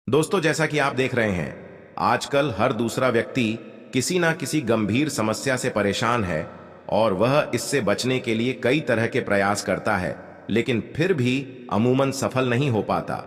दोस्तों, जैसा कि आप देख रहे हैं, आजकल हर दूसरा व्यक्ति किसी ना किसी गंभीर समस्या से परेशान है और वह इससे बचने के लिए कई तरह के प्रयास करता है, लेकिन फिर भी अमूमन सफल नहीं हो पाता।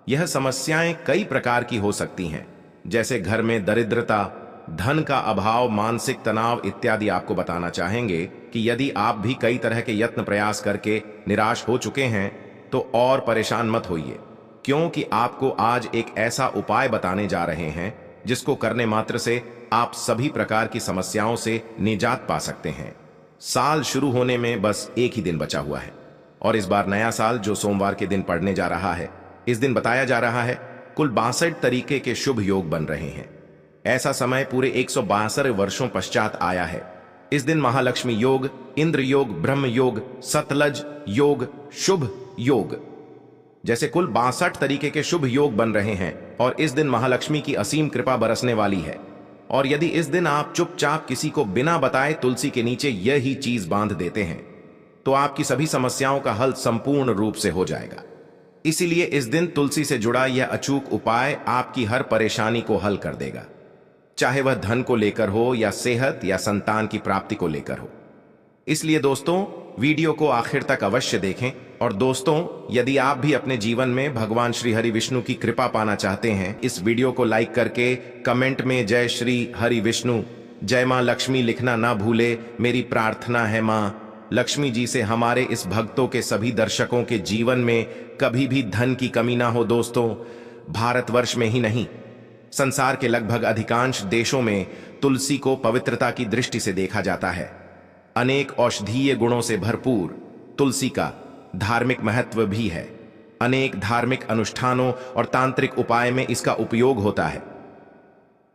यह समस्याएं कई प्रकार की हो सकती हैं, जैसे घर में दरिद्रता, धन का अभाव, मानसिक तनाव इत्यादि। आपको बताना चाहेंगे कि यदि आप भी कई तरह के यत्न प्रयास करके निराश हो चुके हैं, तो और परेशान मत होइए, क्योंकि आपको आज एक ऐसा उपाय बताने जा रहे हैं जिसको करने मात्र से आप सभी प्रकार की समस्याओं से निजात पा सकते हैं। साल शुरू होने में बस एक ही दिन बचा हुआ है और इस बार नया साल जो सोमवार के दिन पड़ने जा रहा है, इस दिन बताया जा रहा है कुल 62 तरीके के शुभ योग बन रहे हैं। ऐसा समय पूरे 162 वर्षों पश्चात आया है। इस दिन महालक्ष्मी योग, इंद्र योग, ब्रह्म योग, सतलज योग, शुभ योग जैसे कुल 62 तरीके के शुभ योग बन रहे हैं और इस दिन महालक्ष्मी की असीम कृपा बरसने वाली है। और यदि इस दिन आप चुपचाप किसी को बिना बताए तुलसी के नीचे यही चीज बांध देते हैं, तो आपकी सभी समस्याओं का हल संपूर्ण रूप से हो जाएगा। इसीलिए इस दिन तुलसी से जुड़ा यह अचूक उपाय आपकी हर परेशानी को हल कर देगा, चाहे वह धन को लेकर हो या सेहत या संतान की प्राप्ति को लेकर हो। इसलिए दोस्तों, वीडियो को आखिर तक अवश्य देखें। और दोस्तों, यदि आप भी अपने जीवन में भगवान श्री हरि विष्णु की कृपा पाना चाहते हैं, इस वीडियो को लाइक करके कमेंट में जय श्री हरि विष्णु, जय मां लक्ष्मी लिखना ना भूले। मेरी प्रार्थना है मां लक्ष्मी जी से हमारे इस भक्तों के सभी दर्शकों के जीवन में कभी भी धन की कमी ना हो। दोस्तों, भारतवर्ष में ही नहीं, संसार के लगभग अधिकांश देशों में तुलसी को पवित्रता की दृष्टि से देखा जाता है। अनेक औषधीय गुणों से भरपूर तुलसी का धार्मिक महत्व भी है। अनेक धार्मिक अनुष्ठानों और तांत्रिक उपाय में इसका उपयोग होता है।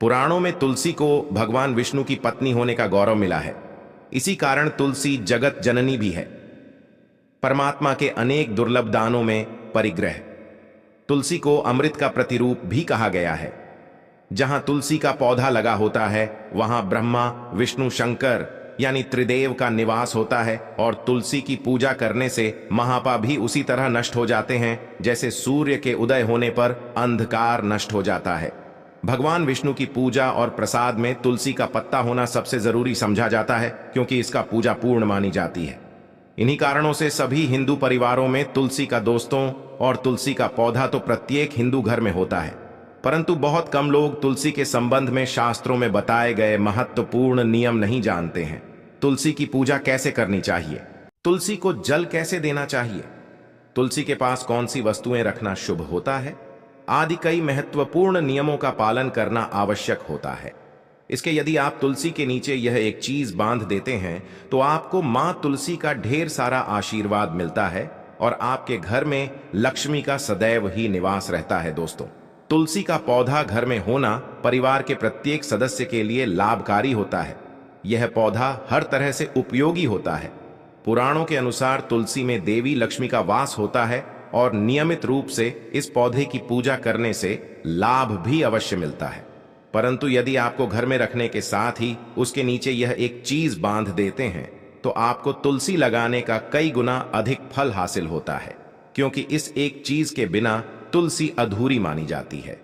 पुराणों में तुलसी को भगवान विष्णु की पत्नी होने का गौरव मिला है। इसी कारण तुलसी जगत जननी भी है, परमात्मा के अनेक दुर्लभ दानों में परिग्रह। तुलसी को अमृत का प्रतिरूप भी कहा गया है। जहां तुलसी का पौधा लगा होता है, वहां ब्रह्मा, विष्णु, शंकर यानी त्रिदेव का निवास होता है। और तुलसी की पूजा करने से महापाप भी उसी तरह नष्ट हो जाते हैं जैसे सूर्य के उदय होने पर अंधकार नष्ट हो जाता है। भगवान विष्णु की पूजा और प्रसाद में तुलसी का पत्ता होना सबसे जरूरी समझा जाता है, क्योंकि इसका पूजा पूर्ण मानी जाती है। इन्हीं कारणों से सभी हिंदू परिवारों में तुलसी का दोस्तों और तुलसी का पौधा तो प्रत्येक हिंदू घर में होता है। परंतु बहुत कम लोग तुलसी के संबंध में शास्त्रों में बताए गए महत्वपूर्ण नियम नहीं जानते हैं। तुलसी की पूजा कैसे करनी चाहिए, तुलसी को जल कैसे देना चाहिए, तुलसी के पास कौन सी वस्तुएं रखना शुभ होता है, आदि कई महत्वपूर्ण नियमों का पालन करना आवश्यक होता है। इसके यदि आप तुलसी के नीचे यह एक चीज बांध देते हैं, तो आपको मां तुलसी का ढेर सारा आशीर्वाद मिलता है और आपके घर में लक्ष्मी का सदैव ही निवास रहता है। दोस्तों, तुलसी का पौधा घर में होना परिवार के प्रत्येक सदस्य के लिए लाभकारी होता है। यह पौधा हर तरह से उपयोगी होता है। पुराणों के अनुसार तुलसी में देवी लक्ष्मी का वास होता है और नियमित रूप से इस पौधे की पूजा करने से लाभ भी अवश्य मिलता है। परंतु यदि आपको घर में रखने के साथ ही उसके नीचे यह एक चीज बांध देते हैं, तो आपको तुलसी लगाने का कई गुना अधिक फल हासिल होता है, क्योंकि इस एक चीज के बिना तुलसी अधूरी मानी जाती है।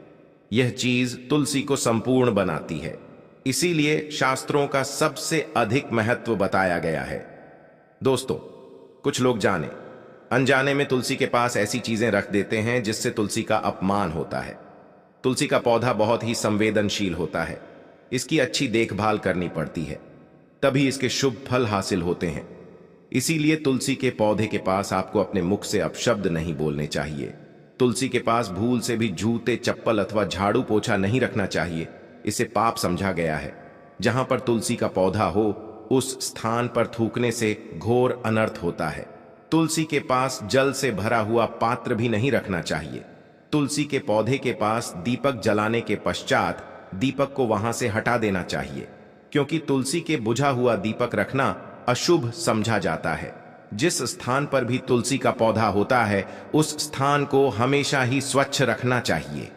यह चीज तुलसी को संपूर्ण बनाती है। इसीलिए शास्त्रों का सबसे अधिक महत्व बताया गया है। दोस्तों, कुछ लोग जाने अनजाने में तुलसी के पास ऐसी चीजें रख देते हैं जिससे तुलसी का अपमान होता है। तुलसी का पौधा बहुत ही संवेदनशील होता है। इसकी अच्छी देखभाल करनी पड़ती है, तभी इसके शुभ फल हासिल होते हैं। इसीलिए तुलसी के पौधे के पास आपको अपने मुख से अपशब्द नहीं बोलने चाहिए। तुलसी के पास भूल से भी जूते, चप्पल अथवा झाड़ू पोछा नहीं रखना चाहिए। इसे पाप समझा गया है। जहां पर तुलसी का पौधा हो, उस स्थान पर थूकने से घोर अनर्थ होता है। तुलसी के पास जल से भरा हुआ पात्र भी नहीं रखना चाहिए। तुलसी के पौधे के पास दीपक जलाने के पश्चात दीपक को वहां से हटा देना चाहिए, क्योंकि तुलसी के बुझा हुआ दीपक रखना अशुभ समझा जाता है। जिस स्थान पर भी तुलसी का पौधा होता है, उस स्थान को हमेशा ही स्वच्छ रखना चाहिए।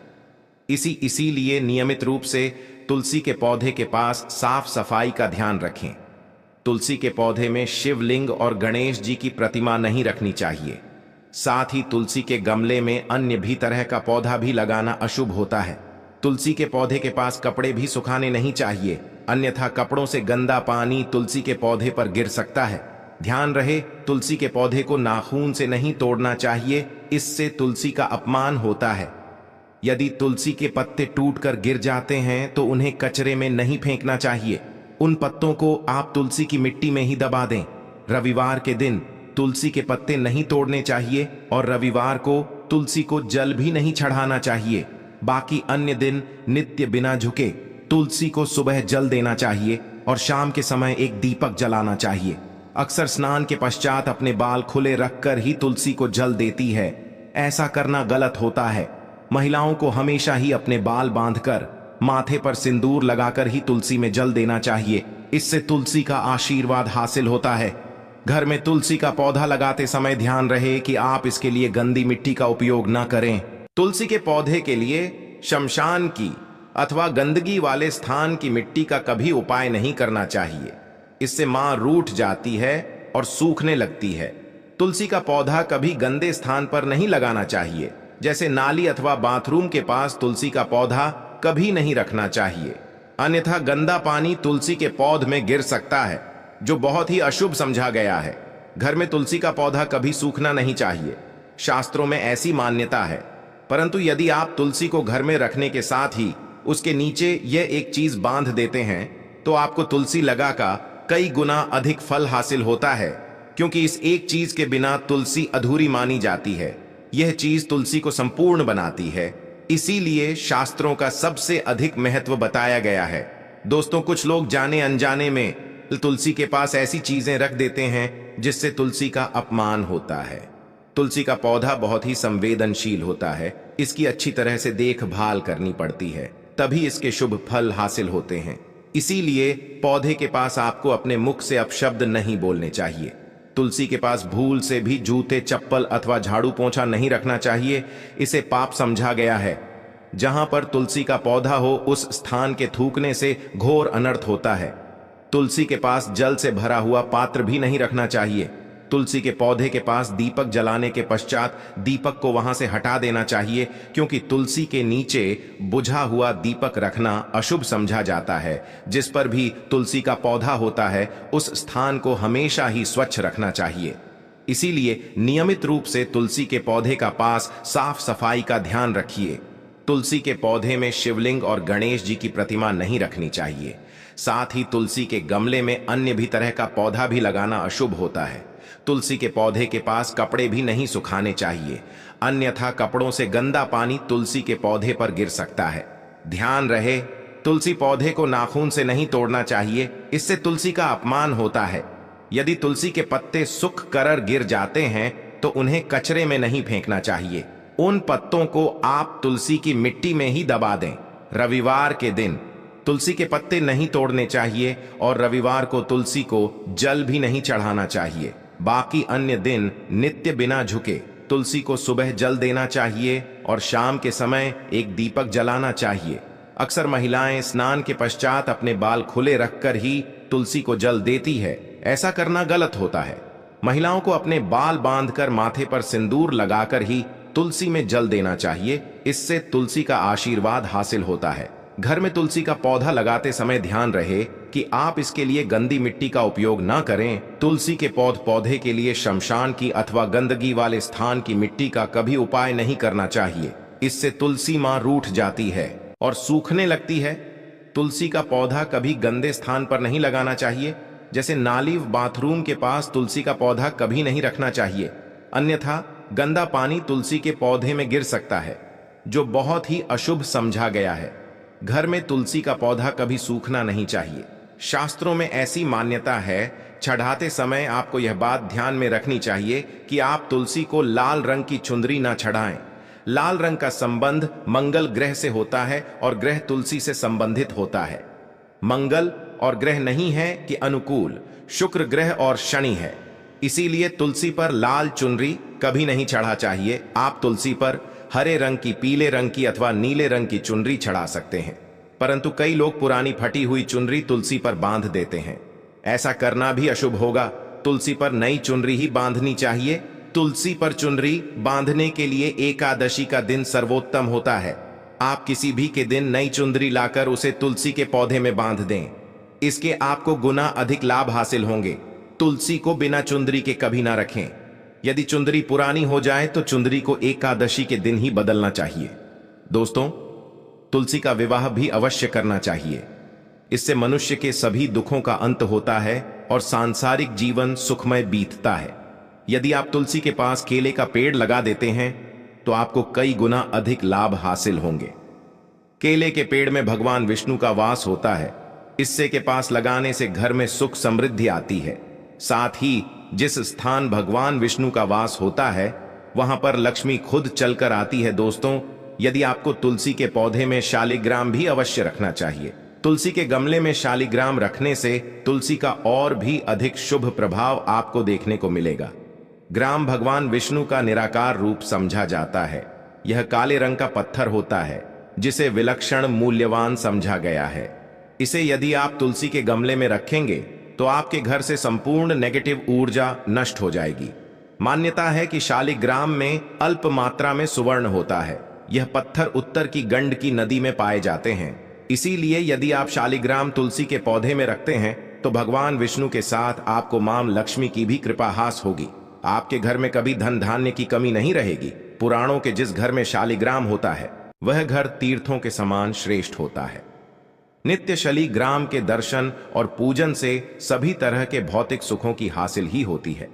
इसीलिए नियमित रूप से तुलसी के पौधे के पास साफ सफाई का ध्यान रखें। तुलसी के पौधे में शिवलिंग और गणेश जी की प्रतिमा नहीं रखनी चाहिए। साथ ही तुलसी के गमले में अन्य भी तरह का पौधा भी लगाना अशुभ होता है। तुलसी के पौधे के पास कपड़े भी सुखाने नहीं चाहिए, अन्यथा कपड़ों से गंदा पानी तुलसी के पौधे पर गिर सकता है। ध्यान रहे, तुलसी के पौधे को नाखून से नहीं तोड़ना चाहिए, इससे तुलसी का अपमान होता है। यदि तुलसी के पत्ते टूटकर गिर जाते हैं तो उन्हें कचरे में नहीं फेंकना चाहिए, उन पत्तों को आप तुलसी की मिट्टी में ही दबा दें। रविवार के दिन तुलसी के पत्ते नहीं तोड़ने चाहिए और रविवार को तुलसी को जल भी नहीं चढ़ाना चाहिए। बाकी अन्य दिन नित्य बिना झुके तुलसी को सुबह जल देना चाहिए और शाम के समय एक दीपक जलाना चाहिए। अक्सर स्नान के पश्चात अपने बाल खुले रखकर ही तुलसी को जल देती है, ऐसा करना गलत होता है। महिलाओं को हमेशा ही अपने बाल बांधकर माथे पर सिंदूर लगाकर ही तुलसी में जल देना चाहिए, इससे तुलसी का आशीर्वाद हासिल होता है। घर में तुलसी का पौधा लगाते समय ध्यान रहे कि आप इसके लिए गंदी मिट्टी का उपयोग न करें। तुलसी के पौधे के लिए शमशान की अथवा गंदगी वाले स्थान की मिट्टी का कभी उपाय नहीं करना चाहिए, इससे मां रूठ जाती है और सूखने लगती है। तुलसी का पौधा कभी गंदे स्थान पर नहीं लगाना चाहिए, जैसे नाली अथवा बाथरूम के पास तुलसी का पौधा कभी नहीं रखना चाहिए, अन्यथा गंदा पानी तुलसी के पौध में गिर सकता है, जो बहुत ही अशुभ समझा गया है। घर में तुलसी का पौधा कभी सूखना नहीं चाहिए, शास्त्रों में ऐसी मान्यता है। परंतु यदि आप तुलसी को घर में रखने के साथ ही उसके नीचे यह एक चीज बांध देते हैं तो आपको तुलसी लगा का कई गुना अधिक फल हासिल होता है, क्योंकि इस एक चीज के बिना तुलसी अधूरी मानी जाती है। यह चीज तुलसी को संपूर्ण बनाती है, इसीलिए शास्त्रों का सबसे अधिक महत्व बताया गया है। दोस्तों, कुछ लोग जाने अनजाने में तुलसी के पास ऐसी चीजें रख देते हैं जिससे तुलसी का अपमान होता है। तुलसी का पौधा बहुत ही संवेदनशील होता है, इसकी अच्छी तरह से देखभाल करनी पड़ती है, तभी इसके शुभ फल हासिल होते हैं। इसीलिए पौधे के पास आपको अपने मुख से अपशब्द नहीं बोलने चाहिए। तुलसी के पास भूल से भी जूते, चप्पल अथवा झाड़ू पोंछा नहीं रखना चाहिए, इसे पाप समझा गया है। जहां पर तुलसी का पौधा हो उस स्थान के थूकने से घोर अनर्थ होता है। तुलसी के पास जल से भरा हुआ पात्र भी नहीं रखना चाहिए। तुलसी के पौधे के पास दीपक जलाने के पश्चात दीपक को वहां से हटा देना चाहिए, क्योंकि तुलसी के नीचे बुझा हुआ दीपक रखना अशुभ समझा जाता है। जिस पर भी तुलसी का पौधा होता है उस स्थान को हमेशा ही स्वच्छ रखना चाहिए। इसीलिए नियमित रूप से तुलसी के पौधे का पास साफ सफाई का ध्यान रखिए। तुलसी के पौधे में शिवलिंग और गणेश जी की प्रतिमा नहीं रखनी चाहिए। साथ ही तुलसी के गमले में अन्य भी तरह का पौधा भी लगाना अशुभ होता है। तुलसी के पौधे के पास कपड़े भी नहीं सुखाने चाहिए, अन्यथा कपड़ों से गंदा पानी तुलसी के पौधे पर गिर सकता है। ध्यान रहे, तुलसी पौधे को नाखून से नहीं तोड़ना चाहिए, इससे तुलसी का अपमान होता है। यदि तुलसी के पत्ते सूख कर गिर जाते हैं तो उन्हें कचरे में नहीं फेंकना चाहिए, उन पत्तों को आप तुलसी की मिट्टी में ही दबा दें। रविवार के दिन तुलसी के पत्ते नहीं तोड़ने चाहिए और रविवार को तुलसी को जल भी नहीं चढ़ाना चाहिए। बाकी अन्य दिन नित्य बिना झुके तुलसी को सुबह जल देना चाहिए और शाम के समय एक दीपक जलाना चाहिए। अक्सर महिलाएं स्नान के पश्चात अपने बाल खुले रखकर ही तुलसी को जल देती है, ऐसा करना गलत होता है। महिलाओं को अपने बाल बांधकर माथे पर सिंदूर लगाकर ही तुलसी में जल देना चाहिए, इससे तुलसी का आशीर्वाद हासिल होता है। घर में तुलसी का पौधा लगाते समय ध्यान रहे कि आप इसके लिए गंदी मिट्टी का उपयोग न करें। तुलसी के पौधे के लिए शमशान की अथवा गंदगी वाले स्थान की मिट्टी का कभी उपाय नहीं करना चाहिए, इससे तुलसी मां रूठ जाती है और सूखने लगती है। तुलसी का पौधा कभी गंदे स्थान पर नहीं लगाना चाहिए, जैसे नाली बाथरूम के पास तुलसी का पौधा कभी नहीं रखना चाहिए, अन्यथा गंदा पानी तुलसी के पौधे में गिर सकता है, जो बहुत ही अशुभ समझा गया है। घर में तुलसी का पौधा कभी सूखना नहीं चाहिए। शास्त्रों में ऐसी मान्यता है, चढ़ाते समय आपको यह बात ध्यान में रखनी चाहिए कि आप तुलसी को लाल रंग की चुंदरी ना चढ़ाएं। लाल रंग का संबंध मंगल ग्रह से होता है और ग्रह तुलसी से संबंधित होता है। मंगल और ग्रह नहीं है कि अनुकूल, शुक्र ग्रह और शनि है, इसीलिए तुलसी पर लाल चुनरी कभी नहीं चढ़ा चाहिए। आप तुलसी पर हरे रंग की, पीले रंग की अथवा नीले रंग की चुनरी चढ़ा सकते हैं, परंतु कई लोग पुरानी फटी हुई चुनरी तुलसी पर बांध देते हैं, ऐसा करना भी अशुभ होगा। तुलसी पर नई चुनरी ही बांधनी चाहिए। तुलसी पर चुनरी बांधने के लिए एकादशी का दिन सर्वोत्तम होता है। आप किसी भी के दिन नई चुंदरी लाकर उसे तुलसी के पौधे में बांध दें। इसके आपको गुना अधिक लाभ हासिल होंगे। तुलसी को बिना चुंदरी के कभी ना रखें। यदि चुंदरी पुरानी हो जाए तो चुंदरी को एकादशी के दिन ही बदलना चाहिए। दोस्तों, तुलसी का विवाह भी अवश्य करना चाहिए। इससे मनुष्य के सभी दुखों का अंत होता है और सांसारिक जीवन सुखमय बीतता है। यदि आप तुलसी के पास केले का पेड़ लगा देते हैं तो आपको कई गुना अधिक लाभ हासिल होंगे। केले के पेड़ में भगवान विष्णु का वास होता है। इससे के पास लगाने से घर में सुख समृद्धि आती है। साथ ही जिस स्थान भगवान विष्णु का वास होता है वहां पर लक्ष्मी खुद चलकर आती है। दोस्तों, यदि आपको तुलसी के पौधे में शालिग्राम भी अवश्य रखना चाहिए। तुलसी के गमले में शालिग्राम रखने से तुलसी का और भी अधिक शुभ प्रभाव आपको देखने को मिलेगा। ग्राम भगवान विष्णु का निराकार रूप समझा जाता है। यह काले रंग का पत्थर होता है जिसे विलक्षण मूल्यवान समझा गया है। इसे यदि आप तुलसी के गमले में रखेंगे तो आपके घर से संपूर्ण नेगेटिव ऊर्जा नष्ट हो जाएगी। मान्यता है कि शालिग्राम में अल्प मात्रा में सुवर्ण होता है। यह पत्थर उत्तर की गंडकी नदी में पाए जाते हैं। इसीलिए यदि आप शालिग्राम तुलसी के पौधे में रखते हैं तो भगवान विष्णु के साथ आपको मां लक्ष्मी की भी कृपा हास होगी। आपके घर में कभी धन धान्य की कमी नहीं रहेगी। पुराणों के जिस घर में शालिग्राम होता है वह घर तीर्थों के समान श्रेष्ठ होता है। नित्य शालिग्राम के दर्शन और पूजन से सभी तरह के भौतिक सुखों की हासिल ही होती है।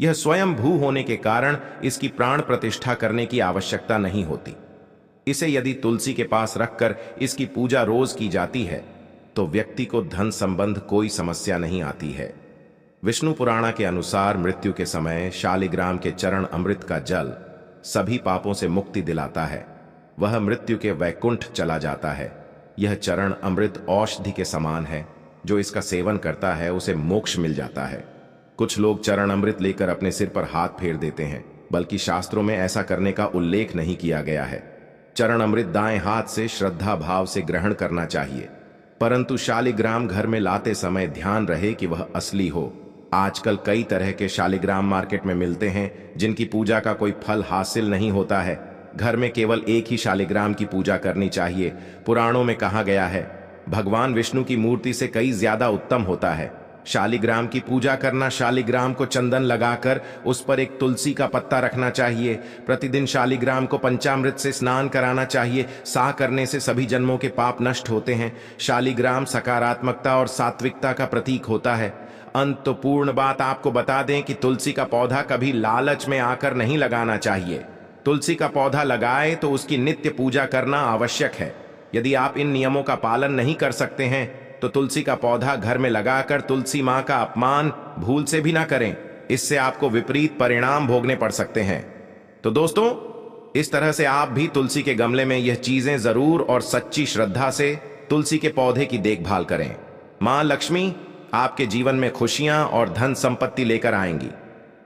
यह स्वयं भू होने के कारण इसकी प्राण प्रतिष्ठा करने की आवश्यकता नहीं होती। इसे यदि तुलसी के पास रखकर इसकी पूजा रोज की जाती है तो व्यक्ति को धन संबंध कोई समस्या नहीं आती है। विष्णु पुराण के अनुसार मृत्यु के समय शालिग्राम के चरण अमृत का जल सभी पापों से मुक्ति दिलाता है। वह मृत्यु के वैकुंठ चला जाता है। यह चरण अमृत औषधि के समान है। जो इसका सेवन करता है उसे मोक्ष मिल जाता है। कुछ लोग चरण अमृत लेकर अपने सिर पर हाथ फेर देते हैं, बल्कि शास्त्रों में ऐसा करने का उल्लेख नहीं किया गया है। चरण अमृत दाएं हाथ से श्रद्धा भाव से ग्रहण करना चाहिए, परंतु शालिग्राम घर में लाते समय ध्यान रहे कि वह असली हो। आजकल कई तरह के शालिग्राम मार्केट में मिलते हैं जिनकी पूजा का कोई फल हासिल नहीं होता है। घर में केवल एक ही शालिग्राम की पूजा करनी चाहिए। पुराणों में कहा गया है भगवान विष्णु की मूर्ति से कई ज्यादा उत्तम होता है शालिग्राम की पूजा करना। शालिग्राम को चंदन लगाकर उस पर एक तुलसी का पत्ता रखना चाहिए। प्रतिदिन शालिग्राम को पंचामृत से स्नान कराना चाहिए। सा करने से सभी जन्मों के पाप नष्ट होते हैं। शालिग्राम सकारात्मकता और सात्विकता का प्रतीक होता है। अंतपूर्ण बात आपको बता दें कि तुलसी का पौधा कभी लालच में आकर नहीं लगाना चाहिए। तुलसी का पौधा लगाए तो उसकी नित्य पूजा करना आवश्यक है। यदि आप इन नियमों का पालन नहीं कर सकते हैं तो तुलसी का पौधा घर में लगाकर तुलसी मां का अपमान भूल से भी ना करें। इससे आपको विपरीत परिणाम भोगने पड़ सकते हैं। तो दोस्तों, इस तरह से आप भी तुलसी के गमले में यह चीजें जरूर और सच्ची श्रद्धा से तुलसी के पौधे की देखभाल करें। मां लक्ष्मी आपके जीवन में खुशियां और धन संपत्ति लेकर आएंगी।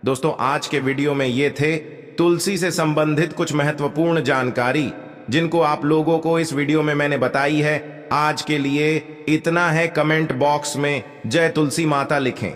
दोस्तों, आज के वीडियो में ये थे तुलसी से संबंधित कुछ महत्वपूर्ण जानकारी जिनको आप लोगों को इस वीडियो में मैंने बताई है। आज के लिए इतना है। कमेंट बॉक्स में जय तुलसी माता लिखें।